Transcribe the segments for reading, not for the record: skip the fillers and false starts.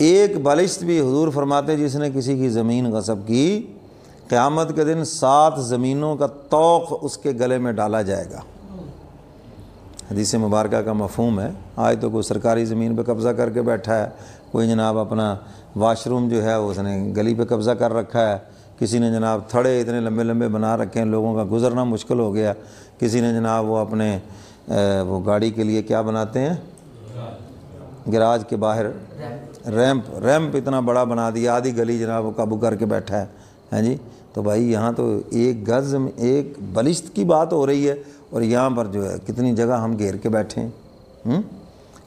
ایک بلشت بھی حضور فرماتے جس نے کسی کی زمین غصب کی، قیامت کے دن 7 زمینوں کا طوق اس کے گلے میں ڈالا جائے گا۔ حدیث مبارکہ کا مفہوم ہے، آج تو کوئی سرکاری زمین پہ قبضہ کر کے بیٹھا ہے، کوئی جناب اپنا واش روم جو ہے اس نے گلی پہ قبضہ کر رکھا ہے، کسی نے جناب تھڑے اتنے لمبے لمبے بنا رکھے ہیں، لوگوں کا گزرنا مشکل ہو گیا، کسی نے جناب وہ اپنے وہ گاڑی کے لیے کیا بناتے ہیں، گراج کے باہر ریمپ اتنا بڑا بنا دیا، آدھی گلی جناب وہ قابو کر کے بیٹھا ہے، ہاں جی۔ تو بھائی یہاں تو ایک گز ایک بلشت کی بات ہو رہی ہے، اور یہاں پر جو ہے کتنی جگہ ہم گھیر کے بیٹھے ہیں۔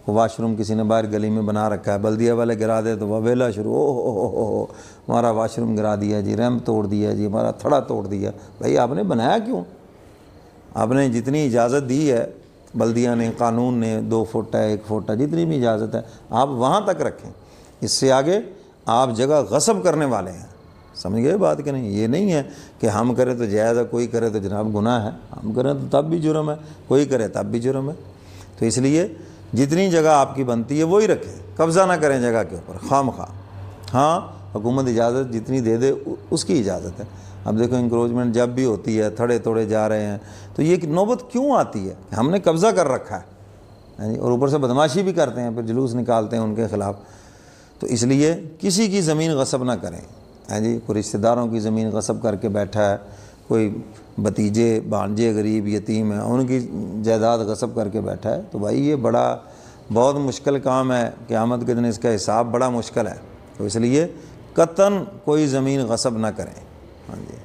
واش روم کسی نے باہر گلی میں بنا رکھا ہے، بلدیہ والے گرا دے تو وہ ویلا شروع، او ہمارا واش روم گرا دیا جی، ریمپ توڑ دیا جی، ہمارا تھڑا توڑ دیا۔ بھائی آپ نے بنایا کیوں؟ آپ نے جتنی اجازت دی ہے بلدیہ نے، قانون نے، 2 فٹ ہے 1 فٹ ہے، جتنی بھی اجازت ہے آپ وہاں تک رکھیں، اس سے آگے آپ جگہ غصب کرنے والے ہیں۔ سمجھ گئے بات کہ نہیں؟ یہ نہیں ہے کہ ہم کریں تو جائز ہے، کوئی کرے تو جناب گناہ ہے، ہم کریں تو تب بھی جرم ہے، کوئی کرے تب بھی جرم ہے۔ تو اس لیے جتنی جگہ آپ کی بنتی ہے وہی رکھیں، قبضہ نہ کریں جگہ کے اوپر خواہ مخواہ۔ ہاں حکومت اجازت جتنی دے دے اس کی اجازت ہے۔ اب دیکھو انکروچمنٹ جب بھی ہوتی ہے، تھڑے توڑے جا رہے ہیں، تو یہ نوبت کیوں آتی ہے کہ ہم نے قبضہ کر رکھا ہے، اور اوپر سے بدماشی بھی کرتے ہیں، پھر جلوس نکالتے ہیں ان کے خلاف۔ تو اس لیے کسی کی زمین غصب نہ کریں، ہاں جی۔ کوئی رشتہ داروں کی زمین غصب کر کے بیٹھا ہے، کوئی بھتیجے بھانجے غریب یتیم ہیں ان کی جائیداد غصب کر کے بیٹھا ہے، تو بھائی یہ بہت مشکل کام ہے، قیامت کے دن اس کا حساب بڑا مشکل ہے۔ تو اس لیے قطعاً کوئی زمین غصب نہ کریں، ہاں جی۔